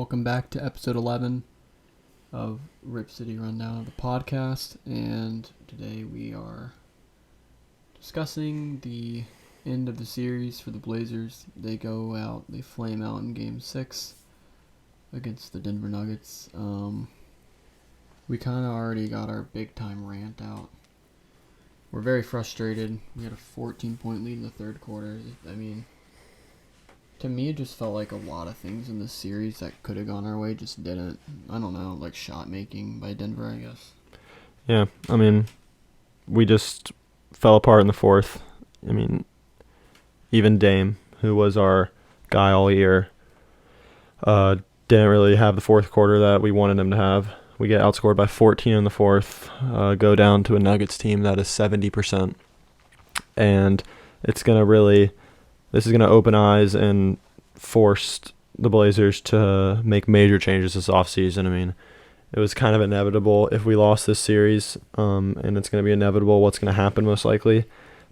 Welcome back to episode 11 of Rip City Rundown of the podcast, and today we are discussing the end of the series for the Blazers. They flame out in Game 6 against the Denver Nuggets. We kind of already got our big-time rant out. We're very frustrated. We had a 14-point lead in the third quarter. To me, it just felt like a lot of things in this series that could have gone our way just didn't. I don't know, like shot making by Denver, I guess. Yeah, we just fell apart in the fourth. Even Dame, who was our guy all year, didn't really have the fourth quarter that we wanted him to have. We get outscored by 14 in the fourth, go down to a Nuggets team that is 70%. And this is going to open eyes and force the Blazers to make major changes this offseason. It was kind of inevitable if we lost this series, and it's going to be inevitable what's going to happen most likely.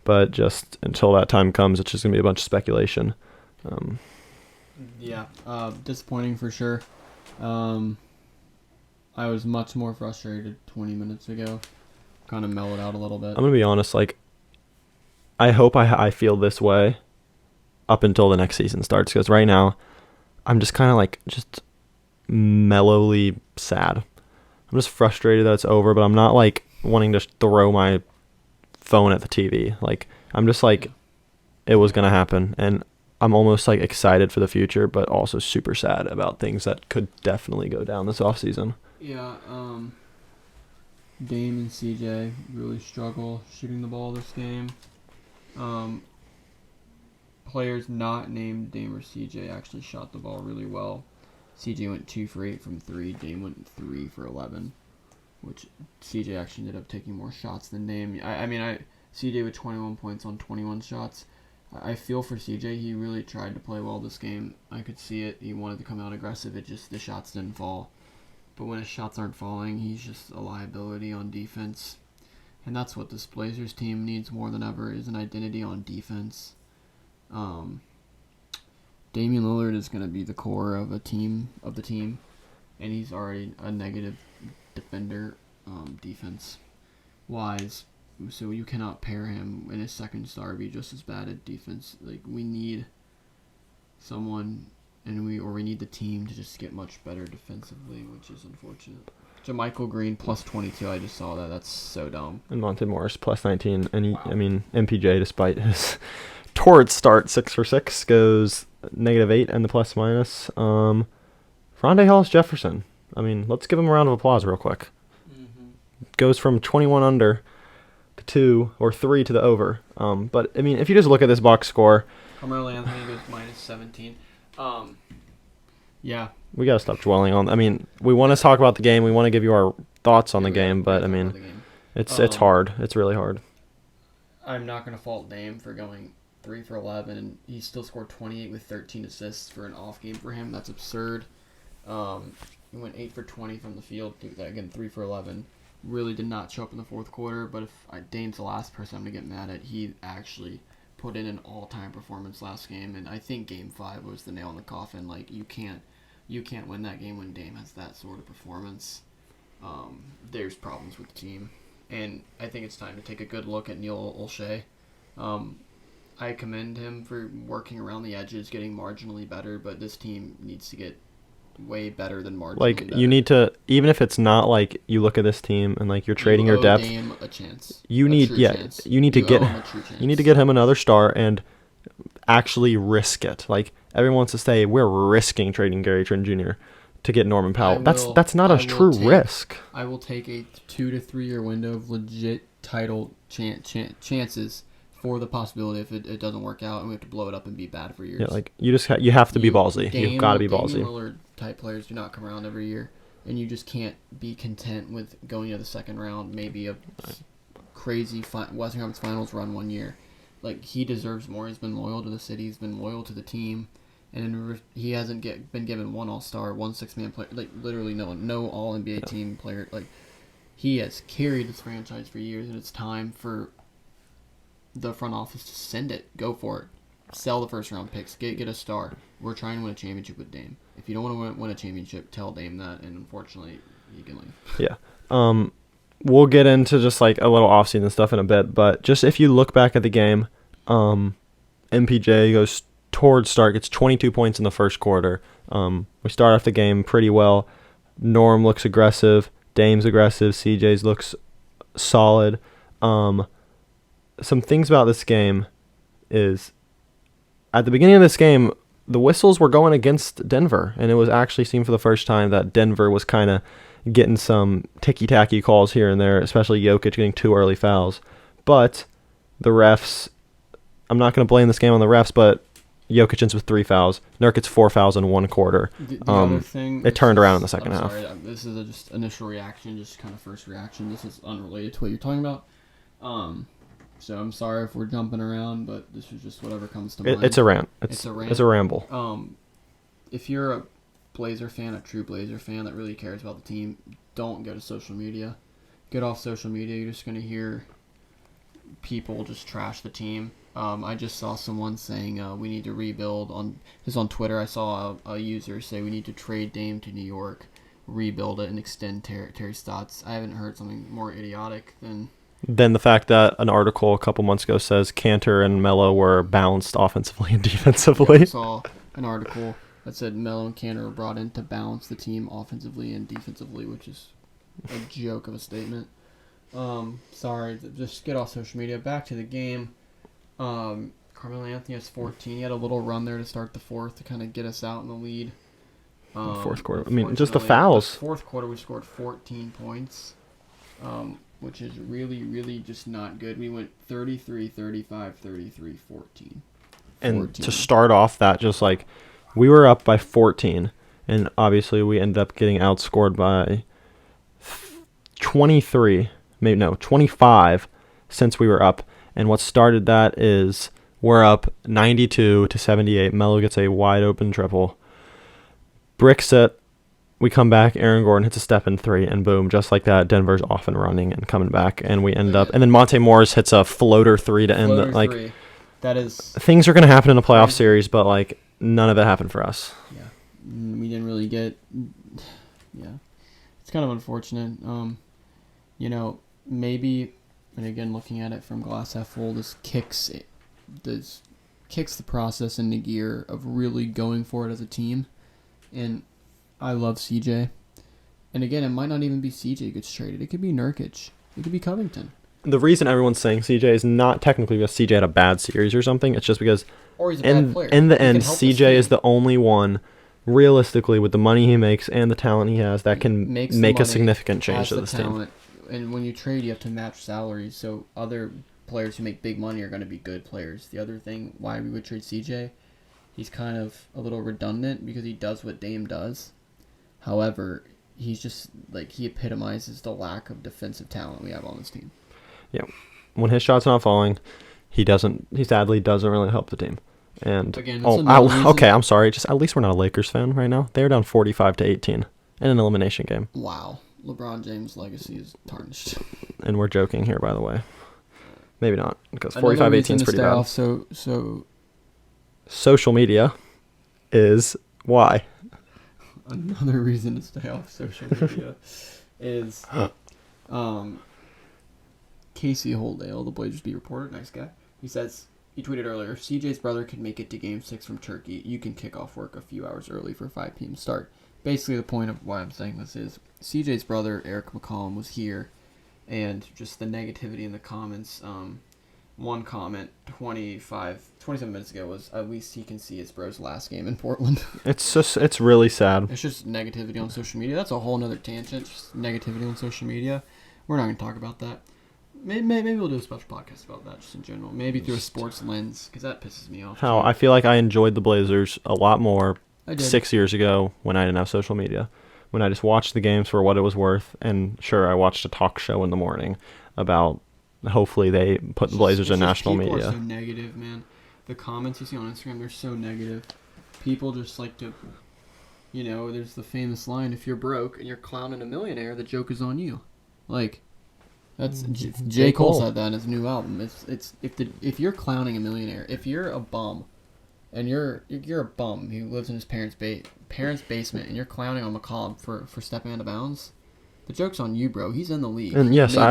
But just until that time comes, it's just going to be a bunch of speculation. Disappointing for sure. I was much more frustrated 20 minutes ago. Kind of mellowed out a little bit. I'm going to be honest, I hope I feel this way up until the next season starts, because right now I'm just kind of just mellowly sad. I'm just frustrated that it's over, but I'm not wanting to throw my phone at the TV. I'm just it was going to happen, and I'm almost excited for the future, but also super sad about things that could definitely go down this offseason. Yeah, Dame and CJ really struggle shooting the ball this game. Players not named Dame or CJ actually shot the ball really well. CJ went 2 for 8 from 3. Dame went 3 for 11, which CJ actually ended up taking more shots than Dame. CJ with 21 points on 21 shots. I feel for CJ. He really tried to play well this game. I could see it. He wanted to come out aggressive. It just the shots didn't fall. But when his shots aren't falling, he's just a liability on defense. And that's what this Blazers team needs more than ever, is an identity on defense. Damian Lillard is going to be the core of the team, and he's already a negative defender, defense-wise. So you cannot pair him in his second star be just as bad at defense. We need someone, and we need the team to just get much better defensively, which is unfortunate. JaMychal Green plus 22. I just saw that. That's so dumb. And Monte Morris plus 19. And MPJ, despite his torrid start, 6 for 6, goes -8 and the plus minus. Rondae Hollis-Jefferson. Let's give him a round of applause real quick. Mm-hmm. Goes from 21 under to 2 or 3 to the over. But if you just look at this box score, Carmelo Anthony goes minus 17. Yeah. We got to stop dwelling on. We want to talk about the game. We want to give you our thoughts on the game, but it's hard. It's really hard. I'm not going to fault Dame for going 3 for 11, and he still scored 28 with 13 assists for an off game for him. That's absurd. He went 8 for 20 from the field. Again, 3 for 11. Really did not show up in the fourth quarter, but if Dame's the last person I'm going to get mad at, he actually put in an all-time performance last game, and I think Game 5 was the nail in the coffin. You can't win that game when Dame has that sort of performance. There's problems with the team, and I think it's time to take a good look at Neil Olshey. I commend him for working around the edges, getting marginally better, but this team needs to get way better than marginally better. You need to, even if it's not you look at this team and you're trading your depth. Dame a chance. You need to get him another star and actually risk it. Everyone wants to say we're risking trading Gary Trent Jr. to get Norman Powell. That's not a true risk. I will take a 2 to 3 year window of legit title chances for the possibility if it doesn't work out and we have to blow it up and be bad for years. Yeah, you have to be ballsy. You've got to be ballsy. Damian Lillard type players do not come around every year, and you just can't be content with going to the second round, maybe a crazy Western Conference Finals run one year. He deserves more. He's been loyal to the city. He's been loyal to the team. And he hasn't been given one All-Star, one six-man player, literally no All-NBA team player. He has carried this franchise for years, and it's time for the front office to send it. Go for it. sell the first round picks. Get a star. We're trying to win a championship with Dame. If you don't want to win a championship, tell Dame that, and unfortunately, you can leave. Yeah. We'll get into just like a little offseason stuff in a bit, but just if you look back at the game, MPJ goes towards start, gets 22 points in the first quarter. We start off the game pretty well. Norm looks aggressive. Dame's aggressive. CJ's looks solid. Some things about this game is at the beginning of this game, the whistles were going against Denver, and it was actually seen for the first time that Denver was kind of getting some ticky-tacky calls here and there, especially Jokic getting 2 early fouls. But the refs, I'm not going to blame this game on the refs, but Jokic ends with 3 fouls. Nurk gets 4 fouls in 1 quarter. The other thing, it turned around in the second half. Sorry, this is just initial reaction, just kind of first reaction. This is unrelated to what you're talking about. So I'm sorry if we're jumping around, but this is just whatever comes to mind. It's a rant. It's a rant. It's a ramble. If you're a Blazer fan, a true Blazer fan that really cares about the team, don't go to social media. Get off social media. You're just going to hear people just trash the team. I just saw someone saying we need to rebuild. This on Twitter. I saw a user say we need to trade Dame to New York, rebuild it, and extend Terry Stotts. I haven't heard something more idiotic than the fact that an article a couple months ago says Cantor and Melo were balanced offensively and defensively. I saw an article that said Melo and Cantor were brought in to balance the team offensively and defensively, which is a joke of a statement. Sorry, just get off social media. Back to the game. Carmelo Anthony has 14. He had a little run there to start the fourth to kind of get us out in the lead. Fourth quarter. I mean, just the fouls. Fourth quarter, we scored 14 points, which is really, really just not good. We went 33, 35, 33, 14. And to start off that, just like, we were up by 14, and obviously we ended up getting outscored by 25 since we were up. And what started that is we're up 92-78. Melo gets a wide open triple. Bricks it. We come back. Aaron Gordon hits a step in 3, and boom, just like that, Denver's off and running and coming back. And we end up. And then Monte Morris hits a floater 3 to end the, like. Three. That is. Things are going to happen in a playoff series, but like none of it happened for us. Yeah, we didn't really get. Yeah, it's kind of unfortunate. Maybe. And again, looking at it from glass half full, this kicks the process into gear of really going for it as a team. And I love CJ. And again, it might not even be CJ who gets traded. It could be Nurkic. It could be Covington. The reason everyone's saying CJ is not technically because CJ had a bad series or something. It's just because or he's a bad player. In the end, CJ is the only one, realistically, with the money he makes and the talent he has, that can make a significant change to this team. And when you trade, you have to match salaries. So other players who make big money are going to be good players. The other thing why we would trade CJ, he's kind of a little redundant because he does what Dame does. However, he's just like he epitomizes the lack of defensive talent we have on this team. Yeah, when his shot's not falling, he sadly doesn't really help the team. And again, okay, I'm sorry. Just at least we're not a Lakers fan right now. They're down 45-18 in an elimination game. Wow. LeBron James' legacy is tarnished. And we're joking here, by the way. Maybe not, because 45-18 is pretty bad. Off, so social media is why. Another reason to stay off social media is Casey Holdale, the Blazers beat reporter, nice guy. He says, he tweeted earlier, CJ's brother could make it to Game 6 from Turkey. You can kick off work a few hours early for a 5 p.m. start. Basically, the point of why I'm saying this is CJ's brother, Eric McCollum, was here, and just the negativity in the comments. One comment 27 minutes ago was, at least he can see his bro's last game in Portland. It's really sad. It's just negativity on social media. That's a whole nother tangent, just negativity on social media. We're not going to talk about that. Maybe we'll do a special podcast about that just in general. Maybe through a sports lens, because that pisses me off. I feel like I enjoyed the Blazers a lot more 6 years ago when I didn't have social media. When I just watched the games for what it was worth. And sure, I watched a talk show in the morning about hopefully they put the Blazers in national media. People are so negative, man. The comments you see on Instagram, they're so negative. People just like to, there's the famous line, if you're broke and you're clowning a millionaire, the joke is on you. Like, that's J. Cole said that in his new album. It's if you're clowning a millionaire, if you're a bum and you're a bum who lives in his parents' basement, and you're clowning on McCollum for stepping out of bounds. The joke's on you, bro. He's in the league. And yes, we've I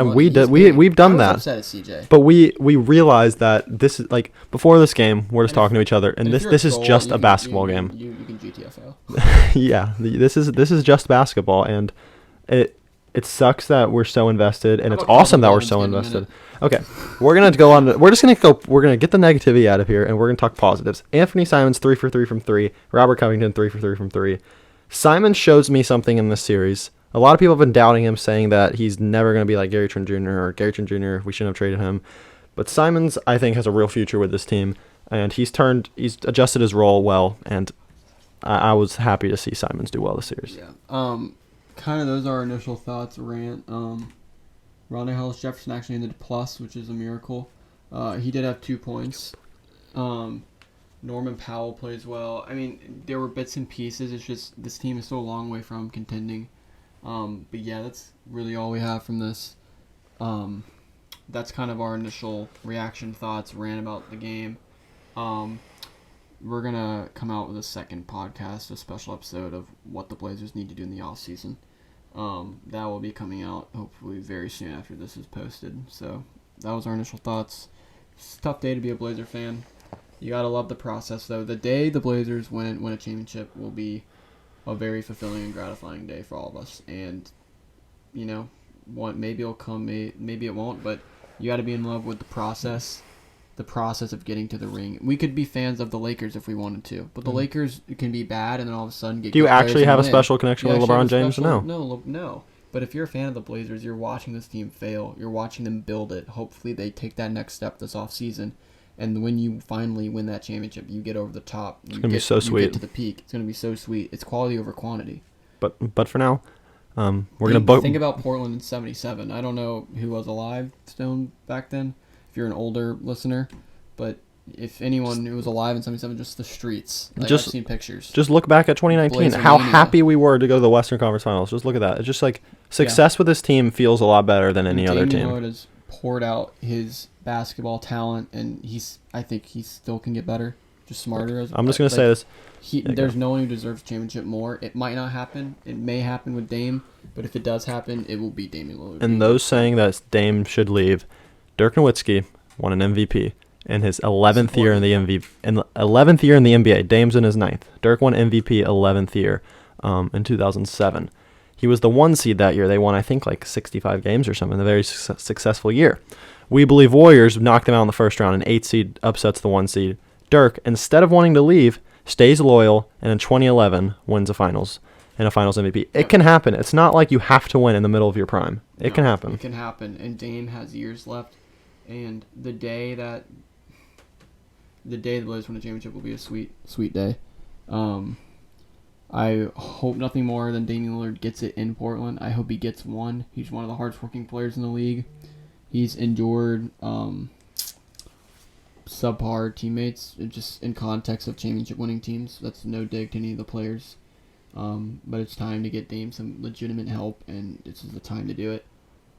done was that. upset at CJ. But we realized that this is like before this game, we're just talking to each other, and if this you're this a is goal, just you a can- basketball you- game. You can GTFO. Yeah, this is just basketball, and it sucks that we're so invested, and How it's about awesome that Calvin we're so Barnes getting a invested. Okay, we're gonna go on. We're gonna get the negativity out of here, and we're gonna talk positives. Anthony Simons 3 for 3 from 3. Robert Covington 3 for 3 from 3. Simon shows me something in this series. A lot of people have been doubting him, saying that he's never gonna be like Gary Trent Jr. or Gary Trent Jr. We shouldn't have traded him, but Simons I think has a real future with this team, and he's adjusted his role well, and I was happy to see Simons do well this series. Yeah. Kind of those are our initial thoughts. Rant. Rondae Hollis Jefferson actually ended plus, which is a miracle. He did have 2 points. Norman Powell plays well. I mean, there were bits and pieces. It's just this team is so a long way from contending. But yeah, that's really all we have from this. That's kind of our initial reaction thoughts, rant about the game. We're going to come out with a second podcast, a special episode of what the Blazers need to do in the offseason. That will be coming out hopefully very soon after this is posted. So that was our initial thoughts. It's a tough day to be a Blazer fan. You got to love the process, though. The day the Blazers win a championship will be a very fulfilling and gratifying day for all of us. And, you know, maybe it'll come, maybe it won't, but you got to be in love with the process of getting to the ring. We could be fans of the Lakers if we wanted to, but the Lakers can be bad and then all of a sudden get. Do you good players actually and have a win. special connection You with actually have LeBron a James? special- No. No. But if you're a fan of the Blazers, you're watching this team fail. You're watching them build it. Hopefully they take that next step this offseason. And when you finally win that championship, you get over the top. It's gonna be so You sweet. get to the peak. It's going to be so sweet. It's quality over quantity. But for now, we're gonna book. Think about Portland in '77. I don't know who was alive still back then. If you're an older listener, but if anyone who was alive in '77, just the streets. Like, Just- I've seen pictures. Just look back at 2019. Blazer How mania. happy we were to go to the Western Conference Finals. Just look at that. It's just like success with this team feels a lot better than any other Damian team. Lillard has poured out his basketball talent, and I think he still can get better, just smarter. I'm just gonna say this. There's no one who deserves a championship more. It might not happen. It may happen with Dame, but if it does happen, it will be Damian Lillard. And those saying that Dame should leave, Dirk Nowitzki won an MVP in his 11th year in the NBA. Dame's in his 9th. Dirk won MVP 11th year in 2007. He was the 1 seed that year. They won, I think, like 65 games or something. A very successful year. We Believe Warriors knocked them out in the first round. An 8 seed upsets the 1 seed. Dirk, instead of wanting to leave, stays loyal, and in 2011 wins a finals and a finals MVP. It can happen. It's not like you have to win in the middle of your prime. It can happen. It can happen, and Dame has years left. And the day the Blazers win a championship will be a sweet, sweet day. I hope nothing more than Damian Lillard gets it in Portland. I hope he gets one. He's one of the hardest working players in the league. He's endured subpar teammates, just in context of championship winning teams. That's no dig to any of the players. But it's time to get Dame some legitimate help, and this is the time to do it.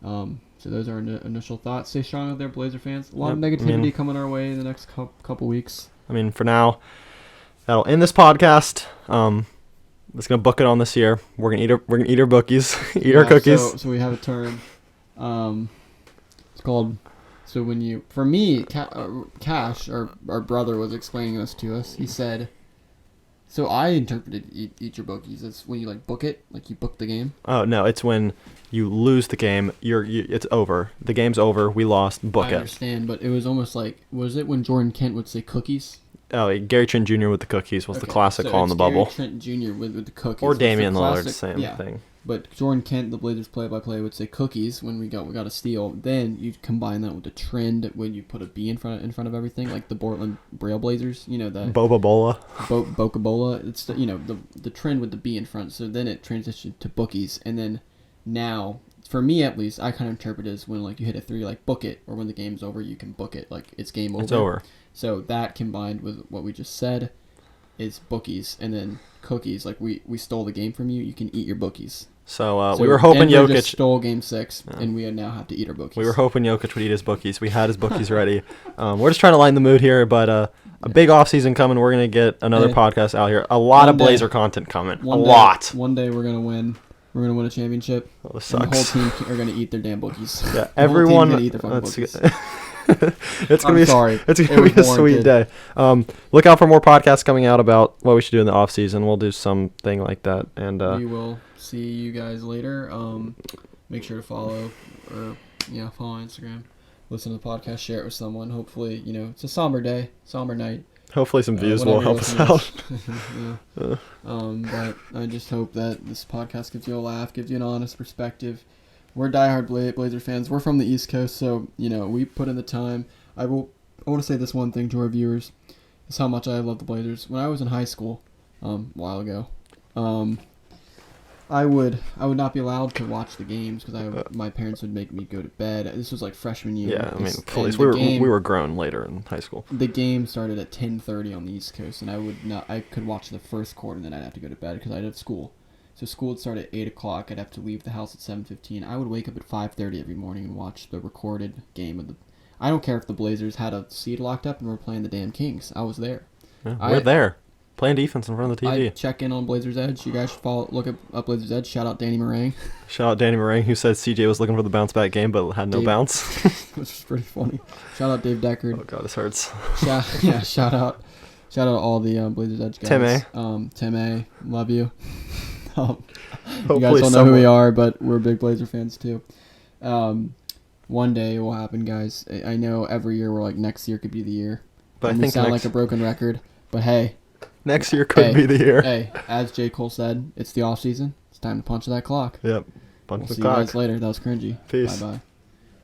So those are our initial thoughts. Stay strong out there, Blazer fans. A lot of negativity coming our way in the next couple weeks. I mean, for now, that'll end this podcast. Let's gonna book it on this year. We're gonna eat our bookies, eat our cookies. So we have a term. It's called. So when you, for me, Cash, our brother, was explaining this to us. He said. So I interpreted eat your bookies as when you like book it, like you book the game. Oh no, it's when you lose the game. It's over. The game's over. We lost. Book I it. understand, but it was almost like, was it when Jordan Kent would say cookies? Oh, Gary Trent Jr. with the cookies was the Okay, classic so call in it's the bubble. Gary Trent Jr. with the cookies. Or It's the Damian Lillard, classic- same yeah. thing. But Jordan Kent, the Blazers play-by-play, would say cookies when we got a steal. Then you combine that with the trend when you put a B in front of everything, like the Portland Braille Blazers. You know that Boba Bola. Boca Bola. It's the trend with the B in front. So then it transitioned to bookies, and then now, for me at least, I kind of interpret it as when like you hit a 3, like book it, or when the game's over, you can book it, like it's game over. It's over. So that combined with what we just said is bookies, and then cookies. Like we stole the game from you. You can eat your bookies. So we were hoping Denver just Jokic. stole Game 6, and we now have to eat our bookies. We were hoping Jokic would eat his bookies. We had his bookies ready. We're just trying to lighten the mood here, but A big off season coming. We're gonna get another Hey, podcast out here. A lot of one day- Blazer content coming. One A day- lot. One day we're gonna win. We're gonna win a championship. Oh, this And the whole sucks. team are gonna eat their damn bookies. Yeah, The whole team's everyone. gonna eat their fucking That's bookies. it's gonna I'm be. sorry. It's It gonna was be a sweet warranted. day. Look out for more podcasts coming out about what we should do in the off season. We'll do something like that. And We will see you guys later. Make sure to follow follow on Instagram. Listen to the podcast, share it with someone. Hopefully, it's a somber day, somber night. hopefully some views will whenever help you're us listening out. to this. But I just hope that this podcast gives you a laugh, gives you an honest perspective. We're diehard Blazer fans. We're from the East Coast, so we put in the time. I want to say this one thing to our viewers: is how much I love the Blazers. When I was in high school, a while ago, I would not be allowed to watch the games because my parents would make me go to bed. This was like freshman year. Yeah, I mean, This- please. and We were grown later in high school. the game started at 10:30 on the East Coast, and I could watch the first quarter, and then I'd have to go to bed because I'd have school. So school would start at 8 o'clock. I'd have to leave the house at 7:15. I would wake up at 5:30 every morning and watch the recorded game of the. I don't care if the Blazers had a seed locked up and were playing the damn Kings. I was there. Yeah, I- we're there, playing defense in front of the I TV. check in on Blazers Edge. You guys should look up Blazers Edge. Shout out Danny Meringue, Shout out Danny Meringue, who said CJ was looking for the bounce back game but had no Dave- bounce. which was pretty funny. Shout out Dave Deckard. Oh god, this hurts. Shout out all the Blazers Edge guys. Tim A, love you. You guys don't know who we are, but we're big Blazer fans too. One day it will happen, guys. I know every year we're like next year could be the year. But I And we think sound next, like a broken record. But hey, next year could Hey, be the year. hey, as J. Cole said, it's the off season. It's time to punch that clock. Yep. Bunch We'll of see you cock. guys later. That was cringy. Peace. Bye bye.